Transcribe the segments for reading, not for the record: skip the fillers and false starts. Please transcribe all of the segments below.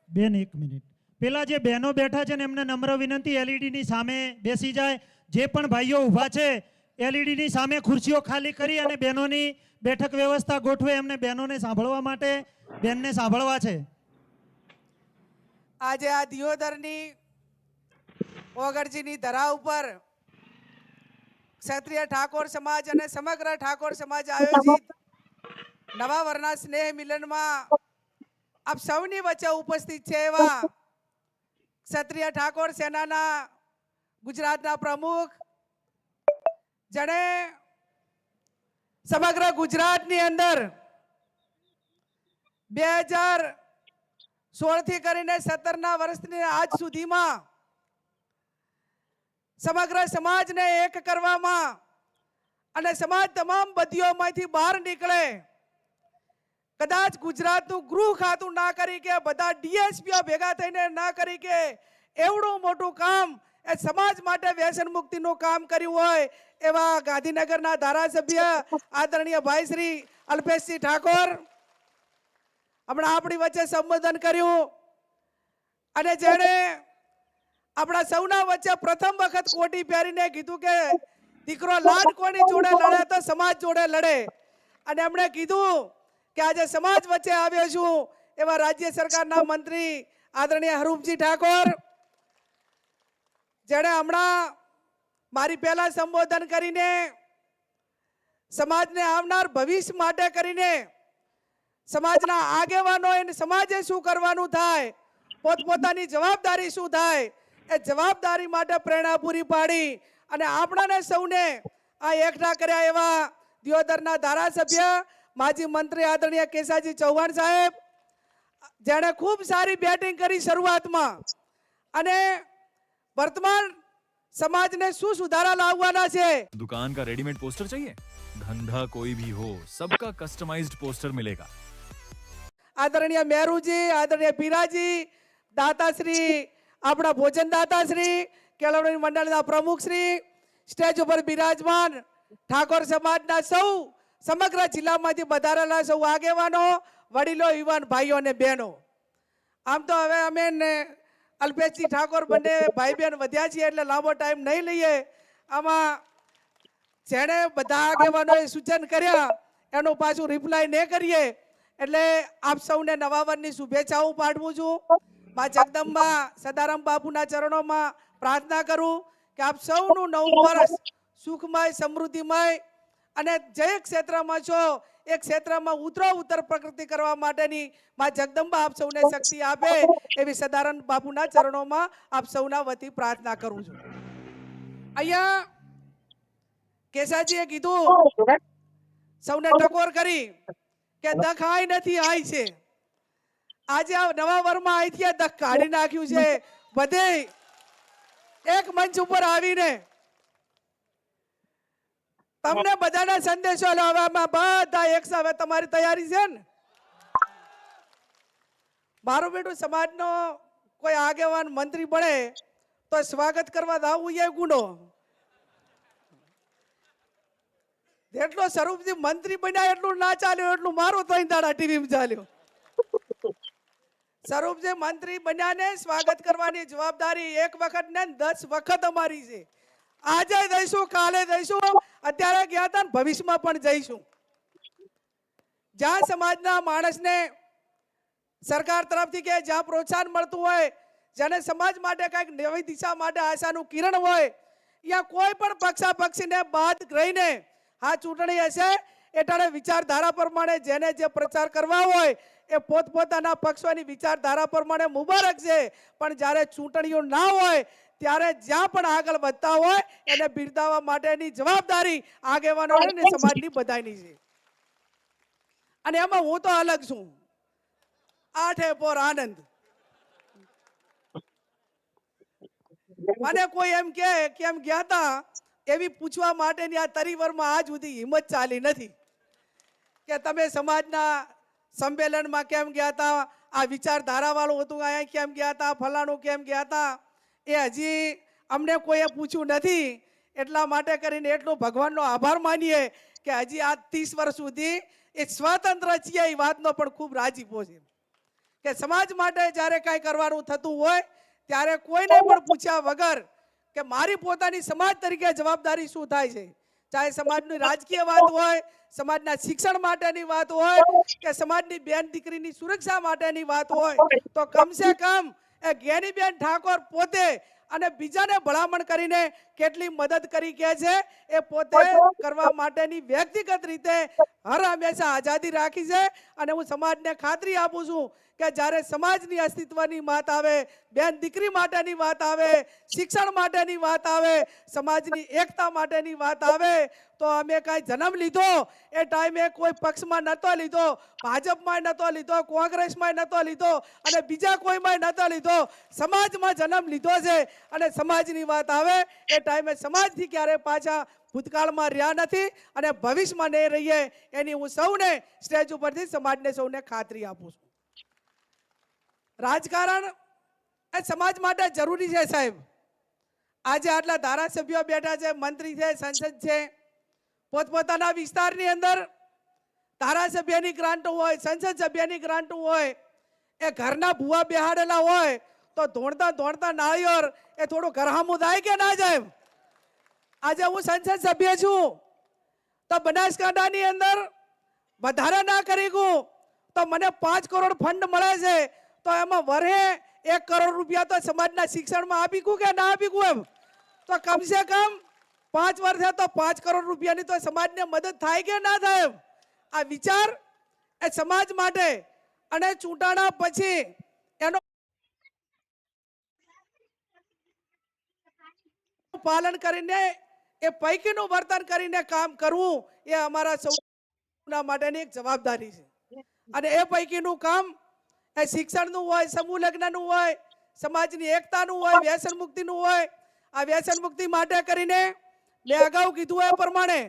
બેન એક મિનિટ, પેલા જે બહેનો બેઠા છે ને એમને નમ્ર વિનંતી, એલઈડી ની સામે બેસી જાય. જે પણ ભાઈઓ ઊભા છે એલઈડી ની સામે ખુરશીઓ ખાલી કરી અને બહેનોની બેઠક વ્યવસ્થા ગોઠવે. એમને બહેનોને સાંભળવા માટે બેનને સાંભળવા છે. આજે આ દિયોદરની ઓગળજીની ધરા ઉપર ક્ષત્રિય ઠાકોર સમાજ અને સમગ્ર ઠાકોર સમાજ આયોજિત નવા વરના સ્નેહ મિલનમાં આપ સૌની વચ્ચે ઉપસ્થિત છે એવા ક્ષત્રિય ઠાકોર સેનાના ગુજરાતના પ્રમુખ, જેણે સમગ્ર ગુજરાતની અંદર 2016 થી કરીને 17ના વર્ષની આજ સુધીમાં સમગ્ર સમાજને એક કરવામાં અને સમાજ તમામ બદીઓમાંથી બહાર નીકળે, કદાચ ગુજરાતનું ગૃહ ખાતું ના કરી કે બધા ડીએસપીઓ ભેગા થઈને ના કરી કે એવડું મોટું કામ એ સમાજ માટે વ્યસન મુક્તિનું કામ કર્યું હોય એવા ગાંધીનગરના ધારાસભ્ય આદરણીય ભાઈ શ્રી અલ્પેશસિંહ ઠાકોર હમણાં આપણી વચ્ચે સંબોધન કર્યું અને જેણે આપણા સૌના વચ્ચે પ્રથમ વખત કોટી પહેરીને કીધું કે દીકરો લાડ કોની જોડે લડે તો સમાજ જોડે લડે, અને એમણે કીધું કે આજે સમાજ વચ્ચે આવ્યો છું એવા રાજ્ય સરકારના મંત્રી આદરણીય હરૂપજી ઠાકોર, જેણે હમણાં મારી પહેલા સંબોધન કરીને સમાજને આવનાર ભવિષ્ય માટે કરીને સમાજના આગેવાનો અને સમાજે શું કરવાનું થાય, પોતપોતાની જવાબદારી શું થાય એ જવાબદારી માટે પ્રેરણા પૂરી પાડી અને આપણાને સૌને આ એકઠા કર્યા એવા દિયોદરના ધારાસભ્ય માજી મંત્રી આદરણીય કેસાજી ચૌહાણ સાહેબ, જેણે ખૂબ સારી બેટિંગ કરી શરૂઆતમાં અને વર્તમાન સમાજને શું સુધારા લાવવાના છે. दुकान का रेडीमेड पोस्टर चाहिए, धंधा कोई भी हो सबका कस्टमाइज्ड पोस्टर मिलेगा. આદરણીય મેરુજી, આદરણીય પીરાજી, દાતાશ્રી, આપણા ભોજન દાતાશ્રી, કેળવણી મંડળના પ્રમુખશ્રી, સ્ટેજ ઉપર બિરાજમાન ઠાકોર સમાજના સૌ સમગ્ર જિલ્લામાંથી પધારેલા સૌ આગેવાનો, વડીલો, યુવાન ભાઈઓ અને બહેનો, આમ તો હવે અમે અલ્પેશજી ઠાકોર બંને ભાઈ બહેન વધ્યા છીએ એટલે લાંબો ટાઈમ નહીં લઈએ. આમાં જેણે બધા આગેવાનોએ સૂચન કર્યા એનું પાછું રિપ્લાય નહીં કરીએ એટલે આપ સૌને નવા વર્ષની શુભેચ્છાઓ પાઠવું છું. મા જગદંબા સદારામ બાપુના ચરણોમાં પ્રાર્થના કરું કે આપ સૌનું નવું વર્ષ સુખમય, સમૃદ્ધિમય અને જે ક્ષેત્રમાં છો એ ક્ષેત્રમાં ઉત્તર પ્રગતિ કરવા માટેની મા જગદંબા આપ સૌને શક્તિ આપે એવી સદારામ બાપુના ચરણોમાં આપ સૌના વતી પ્રાર્થના કરું છું. અહીંયા કેસાજીએ કીધું, સૌને ટકોર કરી કે દખ આઈ નથી આઈ છે. આજે આ નવા વરમાં અહીંથી દખ કાઢી નાખ્યું છે. બધે એક મંચ ઉપર આવીને તમને બધાના સંદેશો લાવવામાં બધા એક સાથે તમારી તૈયારી છે ને? મારું બેટું સમાજનો કોઈ આગેવાન મંત્રી બને તો સ્વાગત કરવા દાવું એ ગુનો. જેટલો સ્વરૂપજી મંત્રી બન્યા એટલું ના ચાલ્યું એટલું મારું 3 દાડા ટીવીમાં ચાલ્યું. સ્વરૂપજી મંત્રી બન્યા ને સ્વાગત કરવાની જવાબદારી એક વખત ને 10 વખત અમારી છે. આજે દઈશું, કાલે દઈશું, અત્યારે ગયા હતા ભવિષ્યમાં પણ જઈશું. જ્યાં સમાજના માણસને સરકાર તરફથી કે જ્યાં પ્રોત્સાહન મળતું હોય, જેને સમાજ માટે કંઈક નવી દિશા માટે આશાનું કિરણ હોય, ત્યાં કોઈ પણ પક્ષાપક્ષીને બાદ રહીને આ ચૂંટણી હશે એટલે વિચારધારા પ્રમાણે જેને જે પ્રચાર કરવા હોય એ પોતપોતાના પક્ષોની વિચારધારા પ્રમાણે મુબારક છે, પણ જ્યારે ચૂંટણીઓ ના હોય ત્યારે જ્યાં પણ આગળ વધતા હોય એને બિરદાવવા માટેની જવાબદારી આગેવાનોને ને સમાજની બધાની છે. અને એમાં હું તો અલગ છું. આઠે પોર આનંદ. મને કોઈ એમ કે કેમ ગયા હતા એવી પૂછવા માટેની આ તરીવરમાં આજ સુધી હિંમત ચાલી નથી કે તમે સમાજના સંમેલનમાં કેમ ગયા હતા, આ વિચારધારા વાળું હતું અહીંયા કેમ ગયા હતા, ફલાણું કેમ ગયા હતા, એ હજી અમને કોઈએ પૂછ્યું નથી. એટલા માટે કરીને એટલો ભગવાનનો આભાર માનીએ કે હજી આ 30 વર્ષ સુધી એ સ્વતંત્ર છીએ એ વાતનો પણ ખૂબ રાજીપો છે કે સમાજ માટે જ્યારે કાંઈ કરવાનું થતું હોય ત્યારે કોઈને પણ પૂછ્યા વગર કે મારી પોતાની સમાજ તરીકે જવાબદારી શું થાય છે, ચાહે સમાજની રાજકીય વાત હોય, સમાજના શિક્ષણ માટેની વાત હોય કે સમાજની બેન દીકરીની સુરક્ષા માટેની વાત હોય, તો કમસે કમ એ જ્ઞાનીબેન ઠાકોર પોતે અને બીજાને ભલામણ કરીને કેટલી મદદ કરી કે છે એ પોતે કરવા માટેની વ્યક્તિગત રીતે હર હંમેશા આઝાદી રાખી છે. અને હું સમાજને ખાતરી આપું છું કે જ્યારે સમાજની અસ્તિત્વની વાત આવે, બેન દીકરી માટેની વાત આવે, શિક્ષણ માટેની વાત આવે, સમાજની એકતા માટેની વાત આવે, તો અમે કાંઈ જન્મ લીધો એ ટાઈમે કોઈ પક્ષમાં નહોતો લીધો, ભાજપમાં નહોતો લીધો, કોંગ્રેસમાં નહોતો લીધો અને બીજા કોઈમાં નહોતો લીધો, સમાજમાં જન્મ લીધો છે. અને સમાજની વાત આવે એ ટાઈમે સમાજથી ક્યારે પાછા ભૂતકાળમાં રહ્યા નથી અને ભવિષ્યમાં નહીં રહીએ એની હું સૌને સ્ટેજ ઉપરથી સમાજને સૌને ખાતરી આપું છું. રાજકારણ એ સમાજ માટે જરૂરી છે સાહેબ. આજે આટલા ધારાસભ્યો બેઠા છે, મંત્રી છે, સંસદ છે, પોતપોતાના વિસ્તારની અંદર ધારાસભ્યની ગ્રાન્ટ હોય, સંસદ સભ્યની ગ્રાન્ટ હોય, એ ઘરના ભૂવા બેહાડેલા હોય તો ધોણતા ધોણતા નાળિયેર એ થોડું ઘરહામું થાય કે ના જાય. આજે હું સંસદ સભ્ય છું તો બનાસકાંઠાની અંદર વધારે ના કરી ગયું તો મને 5 કરોડ ફંડ મળે છે, તો એમાં વરહે 1 કરોડ રૂપિયા તો સમાજના શિક્ષણમાં આપી ગયું કે ના આપી ગયું? એમ તો કમસે કમ 5 વર્ષે તો 5 કરોડ રૂપિયાની તો સમાજને મદદ થાય કે ના થાય? આ વિચાર એ સમાજ માટે અને ચૂંટાણા પછી એનો પાલન કરીને એ પૈકીનું વર્તન કરીને કામ કરવું એ અમારા સૌના માટેની એક જવાબદારી છે. અને એ પૈકીનું કામ એ શિક્ષણનું હોય, સમૂહ લગ્નનું હોય, સમાજની એકતાનું હોય, વ્યસન મુક્તિનું હોય. આ વ્યસન મુક્તિ માટે કરીને મેં અગાઉ કીધું એ પ્રમાણે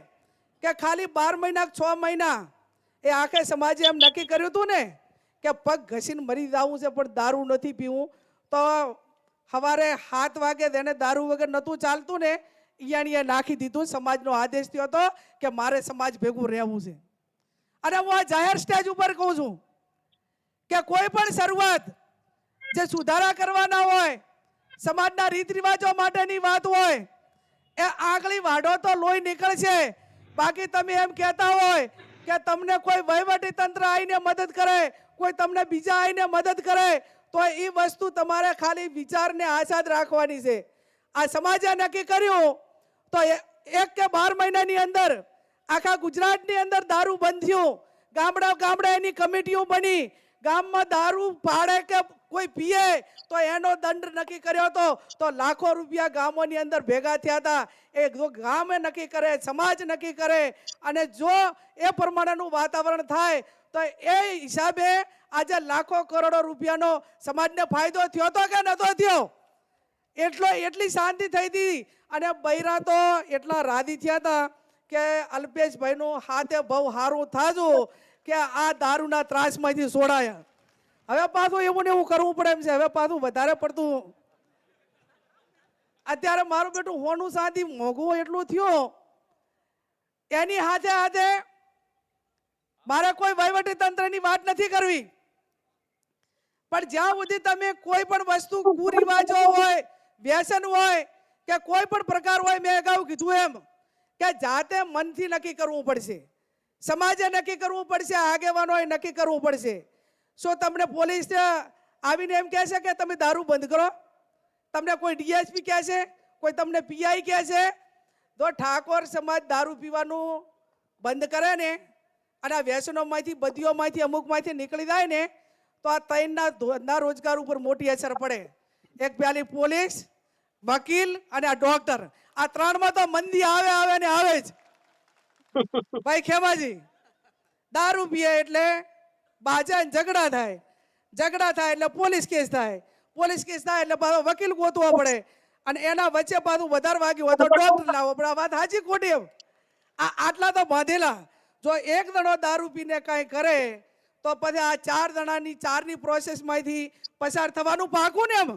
કે ખાલી 12 મહિના 6 મહિના એ આખે સમાજે એમ નક્કી કર્યું હતું ને કે પગ ઘસીને મરી જવું છે પણ દારૂ નથી પીવું, તો સવારે 7 વાગે તેને દારૂ વગર નહોતું ચાલતું ને અહીંયા નાખી દીધું. સમાજનો આદેશ થયો હતો કે મારે સમાજ ભેગું રહેવું છે. અને હું આ જાહેર સ્ટેજ ઉપર કહું છું કે કોઈ પણ શરૂઆત જે સુધારા કરવાના હોય, સમાજના રીત રિવાજો માટેની વાત હોય, એ આગલી વાઢો તો લોહી નીકળશે. બાકી તમે એમ કહેતા હોય કે તમને કોઈ વહીવટી તંત્ર આવીને મદદ કરે, કોઈ તમને બીજા આવીને મદદ કરે, તો એ વસ્તુ તમારે ખાલી વિચારને આઝાદ રાખવાની છે. આ સમાજે નક્કી કર્યું તો 1 કે 12 મહિનાની અંદર આખા ગુજરાતની અંદર દારૂ બંધ થયું. ગામડે એની કમિટીઓ બની, ગામમાં દારૂ પાડે કે કોઈ પીએ તો એનો દંડ નક્કી કર્યો હતો. તો લાખો રૂપિયા ગામોની અંદર ભેગા થયા હતા. એ જો ગામે નક્કી કરે, સમાજ નક્કી કરે અને જો એ પ્રમાણેનું વાતાવરણ થાય તો એ હિસાબે આજે લાખો કરોડો રૂપિયાનો સમાજને ફાયદો થયો હતો કે નતો થયો? એટલી શાંતિ થઈ હતી. અને બૈરા તો એટલા રાજી થયા હતા કે અલ્પેશભાઈનું હાથે બહુ સારું થાજું કે આ દારૂના ત્રાસમાંથી છોડાયા. હવે પાછું એવું ને એવું કરવું પડે એમ છે. હવે પાછું વધારે પડતું અત્યારે મારું બેટું હોનું સાથી મોંઘું એટલું થયું, એની હાથે હાથે મારે કોઈ વહીવટી તંત્રની વાત નથી કરવી, પણ જ્યાં સુધી તમે કોઈ પણ વસ્તુ કુરિવાજો હોય, વ્યસન હોય કે કોઈ પણ પ્રકાર હોય, મેં અગાઉ કીધું એમ કે જાતે મનથી નક્કી કરવું પડશે, સમાજે નક્કી કરવું પડશે, આગેવાનોએ નક્કી કરવું પડશે. શું તમને પોલીસ આવીને એમ કહે છે કે તમે દારૂ બંધ કરો? તમને કોઈ ડીએસપી કહે છે? કોઈ તમને પીઆઈ કહે છે? તો ઠાકોર સમાજ દારૂ પીવાનું બંધ કરે ને અને આ વ્યસનોમાંથી, બધીઓમાંથી, અમુકમાંથી નીકળી જાય ને તો આ ત્રણના ધંધા રોજગાર ઉપર મોટી અસર પડે. એક પેલી પોલીસ, વકીલ અને આ ડોક્ટર, આ ત્રણમાં તો મંદી આવે ને આવે જ. ભાઈ ખેમાજી, દારૂ પીએ એટલે બાજા ઝઘડા થાય, ઝઘડા થાય એટલે પોલીસ કેસ થાય, પોલીસ કેસ થાય એટલે પાછો વકીલ ગોતવો પડે અને એના વચ્ચે પાછું વધારે વાગ્યું હોય તો ડોક્ટર લાવવો પડે. આ વાત સાચી ખોટી? એમ આટલા તો બાંધેલા. જો એક જણો દારૂ પીને કાંઈ કરે તો પછી આ 4 જણાની 4ની પ્રોસેસમાંથી પસાર થવાનું પાકું ને? એમ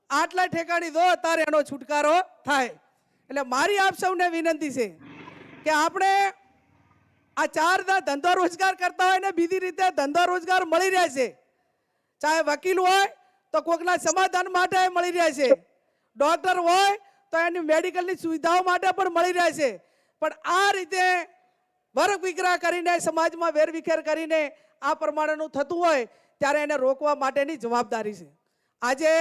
આટલા ઠેકાણી દો તારે એનો છુટકારો થાય. એટલે મારી આપ સૌને વિનંતી છે કે આપણે આ 4 ધંધો રોજગાર કરતા હોય ને બીજી રીતે ધંધો રોજગાર મળી રહે છે. ચાહે વકીલ હોય તો કોકના સમાધાન માટે મળી રહે છે, ડોક્ટર હોય તો એની મેડિકલની સુવિધાઓ માટે પણ મળી રહે છે. પણ આ રીતે વર્ગ વિગ્રહ કરીને સમાજમાં વેરવિખેર કરીને આ પ્રમાણેનું થતું હોય ત્યારે એને રોકવા માટેની જવાબદારી છે. આજે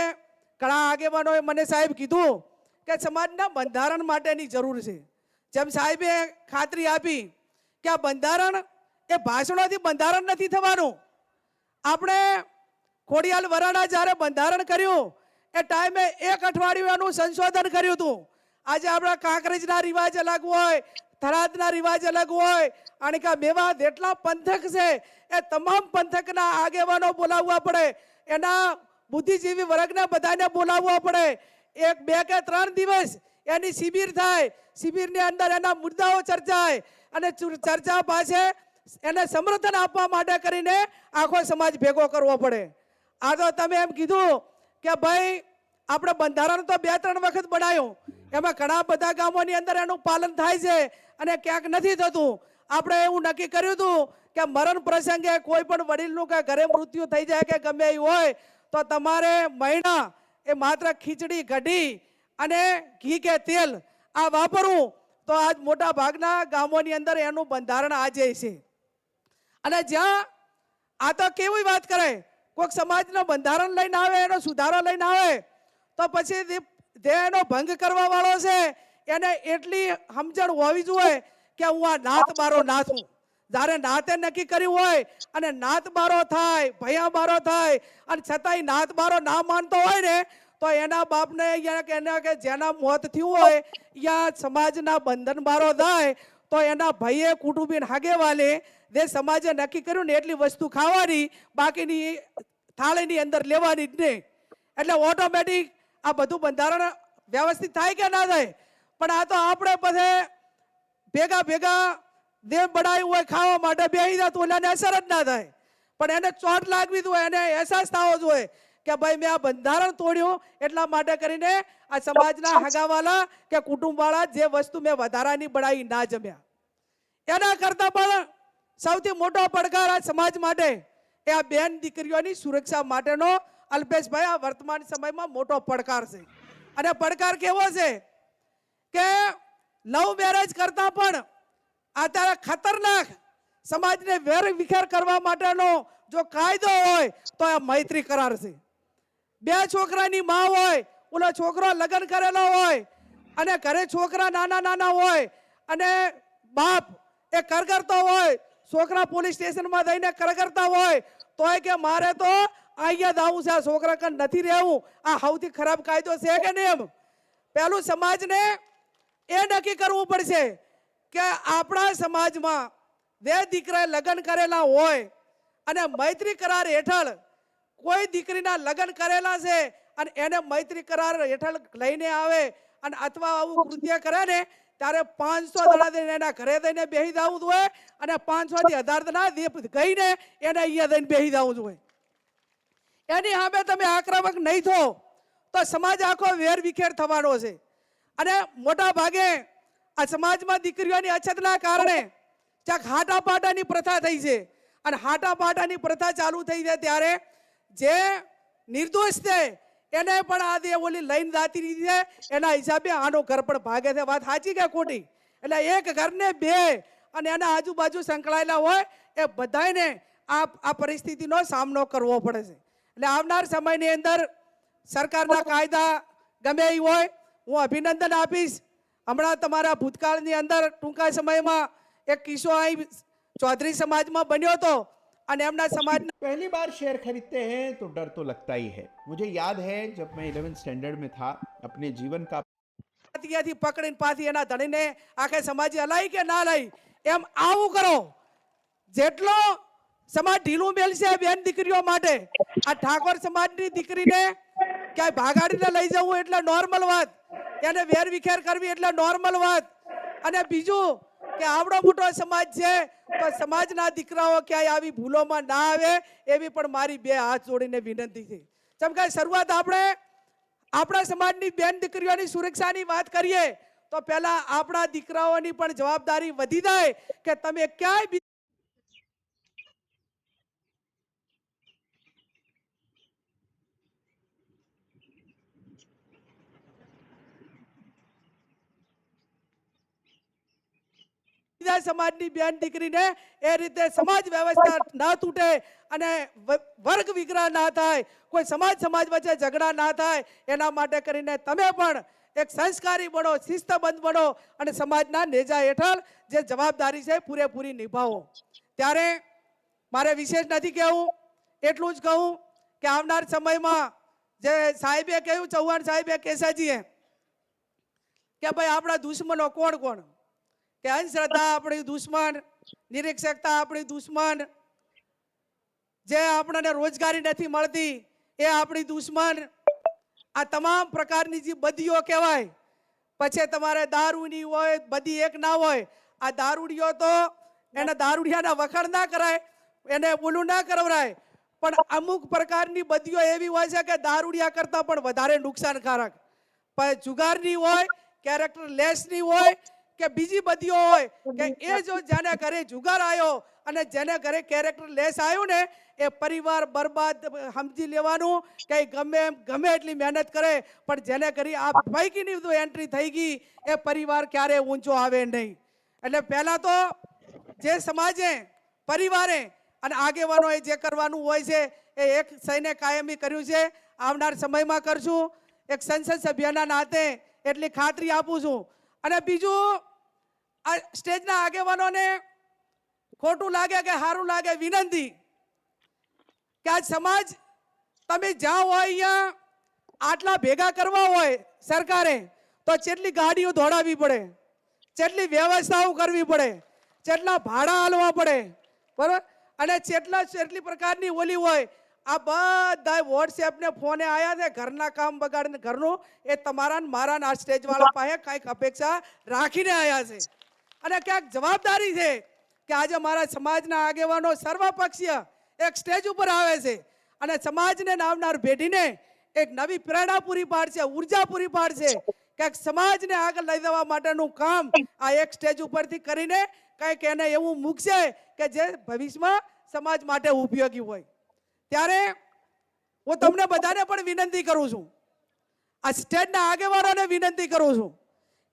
ઘણા આગેવાનોએ મને સાહેબ કીધું કે સમાજના બંધારણ માટેની જરૂર છે. જેમ સાહેબે ખાતરી આપી કે આ બંધારણ એ ભાષણોથી બંધારણ નથી થવાનું. આપણે ખોડિયાલ વરાણા જ્યારે બંધારણ કર્યું એ ટાઈમે 1 અઠવાડિયું એનું સંશોધન કર્યું હતું. આજે આપણા કાંકરેજના રિવાજ અલગ હોય, થરાદના રિવાજ અલગ હોય, અને કે મેવા જેટલા પંથક છે એ તમામ પંથકના આગેવાનો બોલાવવા પડે, એના બુદ્ધિજીવી વર્ગને બધાને બોલાવવા પડે. 1, 2 કે 3 દિવસ એની શિબિર થાય, શિબિરની અંદર એના મુદ્દાઓ ચર્ચાય અને ચર્ચા પાસે એને સમર્થન આપવા માટે કરીને આખો સમાજ ભેગો કરવો પડે. આ તો તમે એમ કીધું કે ભાઈ આપણે બંધારણ તો 2-3 વખત બનાવ્યું, એમાં ઘણા બધા ગામોની અંદર એનું પાલન થાય છે અને ક્યાંક નથી થતું. આપણે એવું નક્કી કર્યું હતું કે મરણ પ્રસંગે કોઈ પણ વડીલનું કે ઘરે મૃત્યુ થઈ જાય કે ગમે એ હોય તો તમારે મહિના એ માત્ર ખીચડી કઢી અને ઘી કે તેલ આ વાપરવું. તો આજ મોટા ભાગના ગામોની અંદર એનું બંધારણ આજે છે. અને જ્યાં આ તો કેવી વાત કરે, કોઈક સમાજનું બંધારણ લઈને આવે, એનો સુધારો લઈને આવે તો પછી જે એનો ભંગ કરવા વાળો છે એને એટલી સમજણ હોવી જોઈએ કે હું આ નાત બારો નાથું. જ્યારે નાતે નક્કી કર્યું હોય અને નાત બારો થાય, ભયા બારો થાય અને છતાંય નાત બારો ના માનતો હોય ને તો એના બાપને કે જેના મોત થયું હોય યા સમાજના બંધન બારો થાય તો એના ભાઈએ કુટુંબીન હાગેવાલે જે સમાજે નક્કી કર્યું ને એટલી વસ્તુ ખાવાની, બાકીની થાળીની અંદર લેવાની જ નહીં. એટલે ઓટોમેટિક આ બધું બંધારણ વ્યવસ્થિત થાય કે ના થાય. પણ આ તો આપણે પછી ભેગા દેવ બડાયું હોય ખાવા માટે બેસી જતું એટલે એને અસર જ ના થાય. પણ એને ચોટ લાગવી જોઈએ, એને અહેસાસ થવો જોઈએ કે ભાઈ મેં આ બંધારણ તોડ્યું એટલા માટે કરીને આ સમાજના હગાવાલા કે કુટુંબવાળા જે વસ્તુ મેં વધારાની બનાવી ના જમ્યા. એના કરતાં પણ સૌથી મોટો પડકાર આ સમાજ માટે એ આ બેન દીકરીઓની સુરક્ષા માટેનો અલ્પેશભાઈ આ વર્તમાન સમયમાં મોટો પડકાર છે. અને પડકાર કેવો છે કે લવ મેરેજ કરતા પણ અત્યારે ખતરનાક સમાજને વેર વિખેર કરવા માટેનો જો કાયદો હોય તો આ મૈત્રી કરાર છે. 2 છોકરાની માં હોય, ઓલો છોકરો લગ્ન કરેલો હોય અને ઘરે છોકરા નાના હોય અને બાપ એ કરગરતો હોય, છોકરા પોલીસ સ્ટેશનમાં જઈને કરગરતા હોય તોય કે મારે તો અહીંયા જ આવું છે, આ છોકરા કન નથી રહેવું. આ સૌથી ખરાબ કાયદો છે કે નહીં? એમ પહેલું સમાજને એ નક્કી કરવું પડશે કે આપણા સમાજમાં જે દીકરાએ લગ્ન કરેલા હોય અને મૈત્રી કરાર હેઠળ કોઈ દીકરીના લગ્ન કરેલા છે અને એને મૈત્રી કરાર હેઠળ લઈને આવે અને અથવા આવું કૃત્ય કરે ને ત્યારે 500 દડા એના ઘરે દઈને બેસી જવું જોઈએ અને 500 થી 1000 દડા ગઈને એને અહીંયા દઈને બેસી જવું જોઈએ. એની સામે તમે આક્રમક નહીં થો તો સમાજ આખો વેર વિખેર થવાનો છે. અને મોટા ભાગે આ સમાજમાં દીકરીઓની અછતના કારણે ક્યાંક હાટાપાટાની પ્રથા થઈ છે અને હાટાપાટાની પ્રથા ચાલુ થઈ છે ત્યારે જે નિર્દોષ છે એને પણ આ દે ઓલી લઈને જાતી રહી છે. એના હિસાબે આનો ઘર પણ ભાગે છે. વાત સાચી કે ખોટી? એટલે એક ઘરને 2 અને એના આજુબાજુ સંકળાયેલા હોય એ બધાને આ પરિસ્થિતિનો સામનો કરવો પડે છે. એટલે આવનાર સમયની અંદર સરકારના કાયદા ગમે એ હોય હું અભિનંદન આપીશ. હમણાં તમારા ભૂતકાળની અંદર ટૂંકા સમયમાં એક કિસ્સો અહીં ચૌધરી સમાજમાં બન્યો હતો અને એમના સમાજના पहली बार शेयर खरीदते हैं तो डर तो लगता ही है. मुझे याद है जब मैं 11th स्टैंडर्ड में था, अपने जीवन का થી પકડીને પાછી એના ધણીને આખે સમાજે હલાઈ કે ના હલાઈ એમ આવું કરો. જેટલો સમાજ ઢીલું મેલશે બેન દીકરીઓ માટે, આ ઠાકોર સમાજની દીકરીને ક્યાંય ભાગાડીને લઈ જવું એટલે નોર્મલ વાત, એને વેર વિખેર કરવી એટલે નોર્મલ વાત. અને બીજું કે આવડો મોટો સમાજ છે તો સમાજના દીકરાઓ ક્યાંય આવી ભૂલોમાં ના આવે એવી પણ મારી 2 હાથ જોડીને વિનંતી છે. જેમ કે શરૂઆત આપણે આપણા સમાજની બેન દીકરીઓની સુરક્ષાની વાત કરીએ તો પહેલા આપણા દીકરાઓની પણ જવાબદારી વધી જાય કે તમે ક્યાંય બીજા સમાજની બેન દીકરીને એ રીતે સમાજ વ્યવસ્થા ના તૂટે અને વર્ગ વિગ્રહ ના થાય, કોઈ સમાજ વચ્ચે ઝઘડા ના થાય, એના માટે કરીને તમે પણ એક સંસ્કારી બનો, શિસ્તબદ્ધ બનો અને સમાજના નેજા હેઠળ જે જવાબદારી છે પૂરેપૂરી નિભાવો. ત્યારે મારે વિશેષ નથી કહેવું, એટલું જ કહું કે આવનાર સમયમાં જે સાહેબે કહ્યું, ચૌહાણ સાહેબે, કેસાજીએ, કે ભાઈ આપણા દુશ્મનો કોણ કોણ, કે અંધશ્રદ્ધા આપણી દુશ્મન, નિરીક્ષકતા આપણી દુશ્મન, જે આપણને રોજગારી નથી મળતી એ આપણી દુશ્મન, આ તમામ પ્રકારની જે બદીઓ કહેવાય. પછી તમારે દારૂની હોય, બદી એક ના હોય. આ દારૂડિયો તો એને દારૂડિયાના વખાણ ના કરાય, એને બોલું ના કરવરાય, પણ અમુક પ્રકારની બદીઓ એવી હોય છે કે દારૂડિયા કરતાં પણ વધારે નુકસાનકારક. પણ જુગારની હોય, કેરેક્ટર લેસની હોય કે બીજી બધીઓ હોય, કે એ જો જેને ઘરે જુગાર આવ્યો અને જેને ઘરે કેરેક્ટર લેસ આવ્યું ને, એ પરિવાર બરબાદ સમજી લેવાનું. કે ગમે એટલી મહેનત કરે પણ જેને કરી આ પૈકીની તો એન્ટ્રી થઈ ગઈ, એ પરિવાર ક્યારે ઊંચો આવે નહીં. એટલે પહેલા તો જે સમાજે, પરિવારે અને આગેવાનોએ જે કરવાનું હોય છે એ એક સૈન્ય કાયમી કર્યું છે, આવનાર સમયમાં કરશું. એક સંસદ સભ્યના નાતે એટલી ખાતરી આપું છું. અને બીજું, આ સ્ટેજના આગેવાનોને ખોટું લાગે કે સારું લાગે, વિનંતી કે આ સમાજ તમે જ્યાં હોય અહીંયા આટલા ભેગા કરવા હોય સરકારે તો કેટલી ગાડીઓ દોડાવવી પડે, કેટલી વ્યવસ્થાઓ કરવી પડે, કેટલા ભાડા આલવા પડે, બરાબર, અને કેટલી પ્રકારની ઓલી હોય. આ બધા વોટ્સએપ ને ફોને આવ્યા છે, ઘરના કામ બગાડીને ઘરનું, એ તમારા મારા આ સ્ટેજ વાળા પાસે કંઈક અપેક્ષા રાખીને આવ્યા છે. અને ક્યાંક જવાબદારી છે કે આજે મારા સમાજના આગેવાનો સર્વપક્ષીય એક સ્ટેજ ઉપર આવે છે અને સમાજને નામનાર પેઢીને એક નવી પ્રેરણા પૂરી પાડશે, ઉર્જા પૂરી પાડશે. ક્યાંક સમાજને આગળ લઈ જવા માટેનું કામ આ એક સ્ટેજ ઉપરથી કરીને કંઈક એને એવું મૂકશે કે જે ભવિષ્યમાં સમાજ માટે ઉપયોગી હોય. ત્યારે હું તમને બધાને પણ વિનંતી કરું છું, આ સ્ટેજના આગેવાનોને વિનંતી કરું છું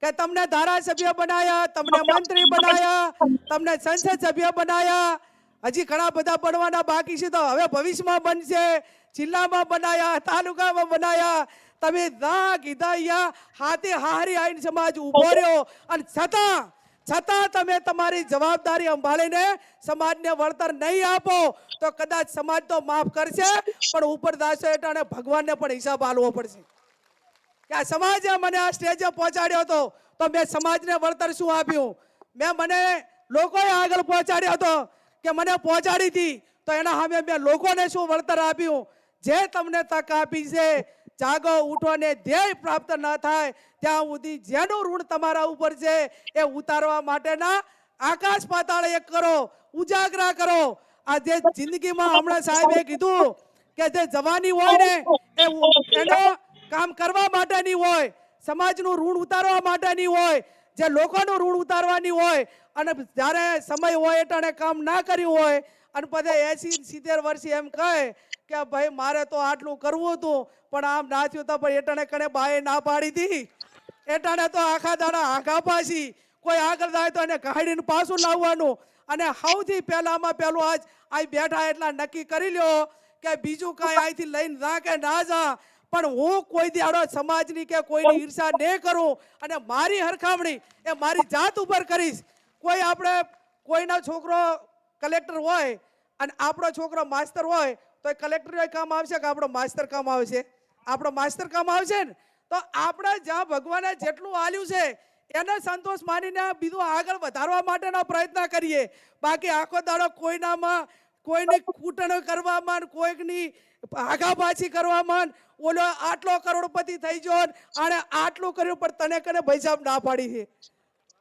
કે તમને ધારાસભ્ય બનાયા, તમને મંત્રી બનાયા, તમને સંસદ સભ્ય બનાયા, હજી ઘણા બધા બનવાના બાકી છે, તો હવે ભવિષ્યમાં બનશે. જિલ્લામાં બનાયા, તાલુકામાં બનાયા, તમે દા કીધા અહીંયા હાથે હારી આવીને સમાજ ઉભો રહ્યો અને છતાં તમે તમારી જવાબદારી સંભાળીને સમાજને વળતર નહીં આપો તો કદાચ સમાજ તો માફ કરશે પણ ઉપર દાસો હેઠળ ભગવાનને પણ હિસાબ આલવો પડશે. કે આ સમાજે મને આ સ્ટેજે પહોંચાડ્યો હતો તો મેં સમાજને વળતર શું આપ્યું? મને લોકોએ આગળ પહોંચાડ્યો હતો કે મને પહોંચાડી હતી તો એના સામે મેં લોકોને શું વળતર આપ્યું? જે તમને તક આપી છે, જાગો, ઉઠો ને ધ્યેય પ્રાપ્ત ન થાય ત્યાં સુધી જેનું ઋણ તમારા ઉપર છે એ ઉતારવા માટેના આકાશ પાતાળ એક કરો, ઉજાગરા કરો. આ જે જિંદગીમાં હમણાં સાહેબે કીધું કે જે જવાની હોય ને એનો કામ કરવા માટેની હોય, સમાજનું ઋણ ઉતારવા માટેની હોય, જે લોકોનું ઋણ ઉતારવાની હોય, અને જ્યારે સમય હોય એટલે કામ ના કર્યું હોય અને પછી 80-70 વર્ષે એમ કહે કે ભાઈ મારે તો આટલું કરવું હતું પણ આમ ના થયું તો પણ એટાણે કણે બાએ ના પાડી હતી, એટાણે તો આખા દાડા આઘા પાછી કોઈ આગળ જાય તો એને કાઢીને પાછું લાવવાનું. અને સૌથી પહેલામાં પહેલું આજ અહીં બેઠા એટલા નક્કી કરી લ્યો કે બીજું કાંઈ અહીંથી લઈને જા કે ના જા પણ હું કોઈ દાડો સમાજની કે કોઈની ઈર્ષા નહીં કરું અને મારી હરખામણી એ મારી જાત ઉપર કરીશ. કોઈનો છોકરો કલેક્ટર હોય અને આપણો છોકરો માસ્તર હોય તો એ કલેક્ટર કામ આવશે કે આપણો માસ્તર કામ આવશે? આપણો માસ્તર કામ આવશે ને. તો આપણે જ્યાં ભગવાને જેટલું આલ્યું છે એને સંતોષ માનીને બીજું આગળ વધારવા માટેના પ્રયત્ન કરીએ. બાકી આખો દાડો કોઈની કૂટણ કરવામાં, કોઈકની આઘાપાછી કરવામાં, ઓલો આટલો કરોડપતિ થઈ ગયો અને આટલું કર્યું પણ તને કને ભૈસાબ ના પાડી છે.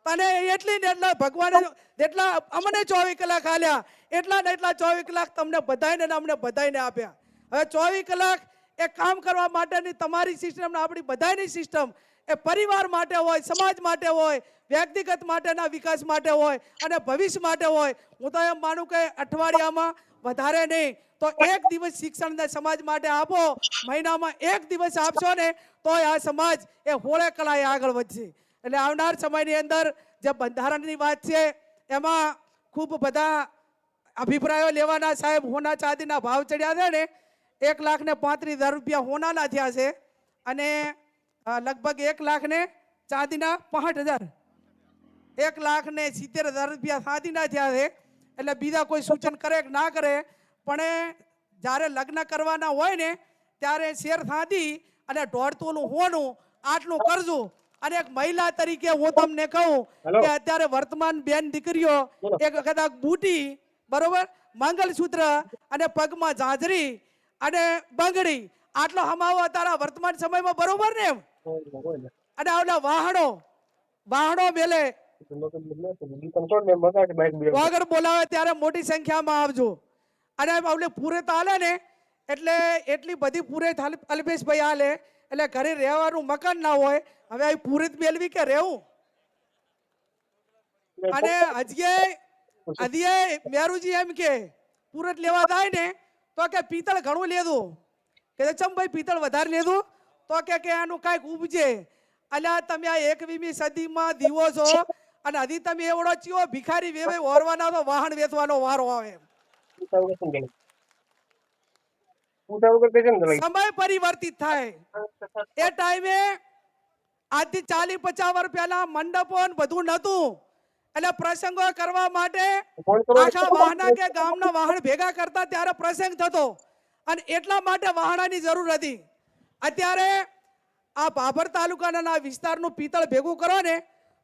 તને એટલી ને એટલા ભગવાને જેટલા અમને 24 કલાક આલ્યા એટલા ને એટલા 24 કલાક તમને બધાને અમને બધાને આપ્યા. હવે 24 કલાક એ કામ કરવા માટેની તમારી સિસ્ટમ ને આપણી બધાની સિસ્ટમ એ પરિવાર માટે હોય, સમાજ માટે હોય, વ્યક્તિગત માટેના વિકાસ માટે હોય અને ભવિષ્ય માટે હોય. હું તો એમ માનું કે અઠવાડિયામાં વધારે નહીં તો એક દિવસ શિક્ષણને સમાજ માટે આપો, મહિનામાં એક દિવસ આપશો ને તોય આ સમાજ એ હોળે કળાએ આગળ વધશે. એટલે આવનાર સમયની અંદર જે બંધારણની વાત છે એમાં ખૂબ બધા અભિપ્રાયો લેવાના. સાહેબ, હોના ચાંદીના ભાવ ચડ્યા છે ને, 1,35,000 રૂપિયા હોનાના થયા છે અને લગભગ 1,00,000 ચાંદીના 65,000, 1,70,000 રૂપિયા ચાંદીના થયા છે. એટલે બીજા કોઈ સૂચન કરે કે ના કરે, પણ જ્યારે લગ્ન કરવાના હોય ને ત્યારે શેર ચાંદી અને 1.5 તોલું હોનું આટલું કરજો. અને એક મહિલા તરીકે હું તમને કહું કે અત્યારે વર્તમાન બેન દીકરીઓ એક કદાચ બુટી, બરોબર, મંગલસૂત્ર અને પગમાં ઝાંઝરી અને બંગડી આટલો હમાવો તારા વર્તમાન સમયમાં, બરોબર ને? એમ અને આવલા વાહણો મેલે વગર બોલાવે ત્યારે મોટી સંખ્યામાં આવજો. અને આવલે પૂરે તાલે ને એટલે એટલી બધી પૂરે અલ્પેશભાઈ હાલે એટલે ઘરે રહેવાનું મકાન ના હોય. હવે આ પૂરે મેળવી કે રહેવું. અને હજી મેરુજી એમ કે પૂરત લેવા જાય ને તો કે પિત્તળ ઘણું લેતું, કે ચમભાઈ પિત્તળ વધારે લેતું, તો કે આનું કાંઈક ઉપજે. અલ્યા તમે આ 21મી સદીમાં દીવો છો અને હજી તમે એવડો ચિયો ભિખારી વેવે ઓરવાના તો વાહન વેચવાનો વારો આવે. સમય પરિવર્તિત થાય. એ ટાઈમે આજથી 40-50 વર્ષ પહેલા મંડપો ને બધું નતું, એટલે પ્રસંગો કરવા માટે આખા વાહના કે ગામના વાહન ભેગા કરતા ત્યારે પ્રસંગ થતો અને એટલા માટે વાહણાની જરૂર હતી. અત્યારે આ ભાભર તાલુકાના વિસ્તારનું પિત્તળ ભેગું કરો ને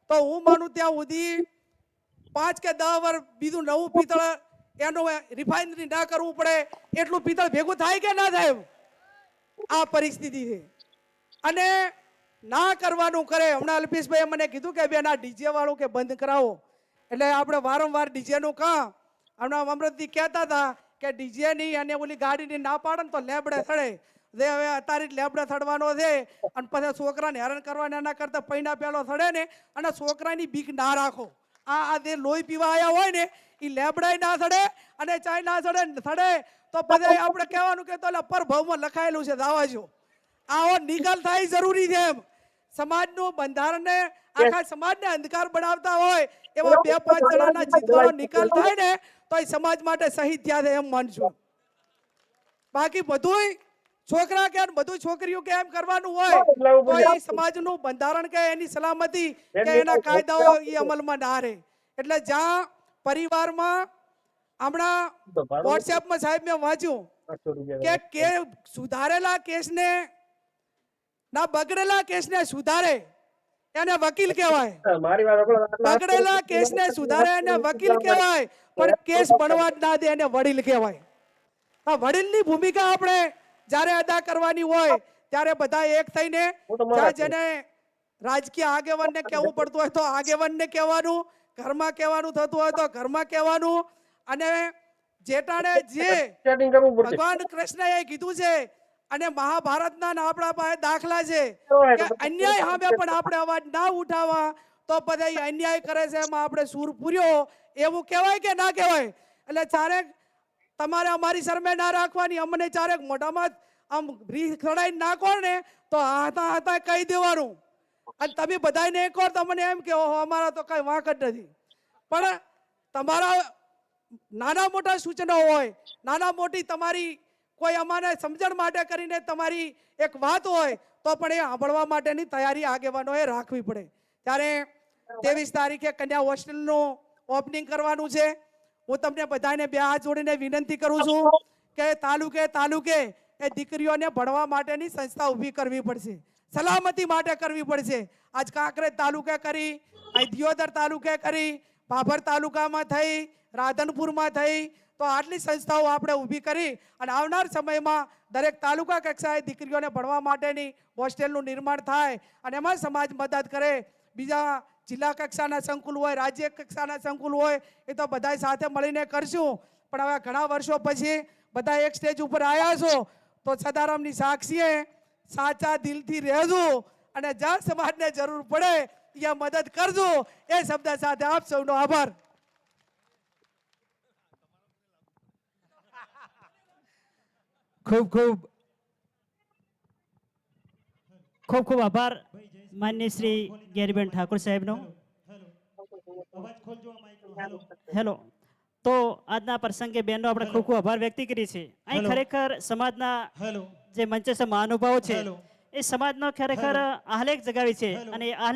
તો હું માનું ત્યાં સુધી 5 કે 10 વર્ષ બીજું નવું પિત્તળ એનું રિફાઇનરી ના કરવું પડે એટલું પિત્તળ ભેગું થાય કે ના થાય? આ પરિસ્થિતિ છે અને ના કરવાનું કરે. હમણાં અલ્પેશભાઈએ મને કીધું કે બેન આ ડીજે વાળું કે બંધ કરાવો, એટલે આપણે વારંવાર ડીજેનું કામ. હમણાં અમૃતજી કહેતા હતા કે ડીજેની અને ઓલી ગાડીની ના પાડે ને તો લેબડે થડે. હવે અત્યારે લેબડે થડવાનો છે અને પછી છોકરાને હેરાન કરવાના એના કરતા પૈણા પેલો થડે ને અને છોકરાની બીક ના રાખો. આ જે લોહી પીવા આવ્યા હોય ને એ લેબડાય ના થડે અને ચાય ના થડે તો પછી આપણે કહેવાનું કે તો પર ભાવમાં લખાયેલું છે દાવાજો. આવો નિકાલ થાય જરૂરી છે. એમ સમાજનું બંધારણને આખા સમાજને અંધકાર બનાવતા હોય એવા 2-5 જણાના જીતવાનો નિકાલ થાય ને તો એ સમાજ માટે શહીદ થયા છે એમ માનશું. બાકી બધું છોકરા કે બધું છોકરીઓ કે એમ કરવાનું હોય તો એ સમાજનું બંધારણ કે એની સલામતી કે એના કાયદાઓ એ અમલમાં ના રહે. એટલે જ્યાં પરિવારમાં હમણાં વોટ્સએપમાં સાહેબ મેં વાંચ્યું કે સુધારેલા કેસને ના બગડેલા કેસને સુધારે એને વકીલ કહેવાય, બગડેલા કેસને સુધારે એને વકીલ કહેવાય, પણ કેસ બનવા જ ના દે એને વડીલ કહેવાય. આ વડીલની ભૂમિકા આપણે જ્યારે અદા કરવાની હોય ત્યારે બધા એક થઈને જેને રાજકીય આગેવાનને કહેવું પડતું હોય તો આગેવાનને કહેવાનું, ઘરમાં કહેવાનું થતું હોય તો ઘરમાં કહેવાનું. અને જેટાણે જે ભગવાન કૃષ્ણએ કીધું છે અને મહાભારતના આપણા પાસે દાખલા છે કે અન્યાય સામે પણ આપણે અવાજ ના ઉઠાવવા તો બધા અન્યાય કરે છે એમાં આપણે સૂર પૂર્યો એવું કહેવાય કે ના કહેવાય? એટલે ચારેક તમારે અમારી શરમે ના રાખવાની, અમને ચારેક મોઢામાં આમ રીહ ખડાઈ નાખો ને તો હાથા કહી દેવાનું. અને તમે બધાને એક વાર તમને એમ કે ઓહો અમારા તો કઈ વાંક જ નથી. પણ તમારા નાના મોટા સૂચનો હોય, નાના મોટી તમારી કોઈ અમારે સમજણ માટે કરીને તમારી એક વાત હોય તો પણ એ સાંભળવા માટેની તૈયારી આગેવાનોએ રાખવી પડે. ત્યારે 23 તારીખે કન્યા હોસ્ટેલનું ઓપનિંગ કરવાનું છે. હું તમને બધાને 2 હાથ જોડીને વિનંતી કરું છું કે તાલુકે એ દીકરીઓને ભણવા માટેની સંસ્થા ઊભી કરવી પડશે, સલામતી માટે કરવી પડશે. આજ કાંકરેજ તાલુકે કરી, અહીં દિયોદર તાલુકે કરી, ભાભર તાલુકામાં થઈ, રાધનપુરમાં થઈ, તો આટલી સંસ્થાઓ આપણે ઊભી કરી અને આવનાર સમયમાં દરેક તાલુકા કક્ષાએ દીકરીઓને ભણવા માટેની હોસ્ટેલનું નિર્માણ થાય અને એમાં સમાજ મદદ કરે. બીજા જિલ્લા કક્ષાના સંકુલ હોય, રાજ્ય કક્ષાના સંકુલ હોય, એ તો બધા સાથે મળીને કરશું. પણ હવે ઘણા વર્ષો પછી બધા એક સ્ટેજ ઉપર આવ્યા છો તો સદારામની સાક્ષીએ સાચા દિલથી રહેજો અને જ્યાં સમાજને જરૂર પડે ત્યાં મદદ કરજો. એ શબ્દ સાથે આપ સૌનો આભાર. ખૂબ ખૂબ આભાર માન્ય શ્રી ગેરીબેન ઠાકોર સાહેબનો. અવાજ ખોલજો આ માઈકનો. હેલો તો આજના પ્રસંગે બેનનો આપણે ખૂબ ખૂબ આભાર વ્યક્ત કરી છે અહીં હેલો. ખરેખર સમાજના હેલો જે મંચસ્થ મહાનુભાવો છે હેલો. એ સમાજનો ખરેખર આહલેખ જગાવી છે હેલો. અને એ આહલેખ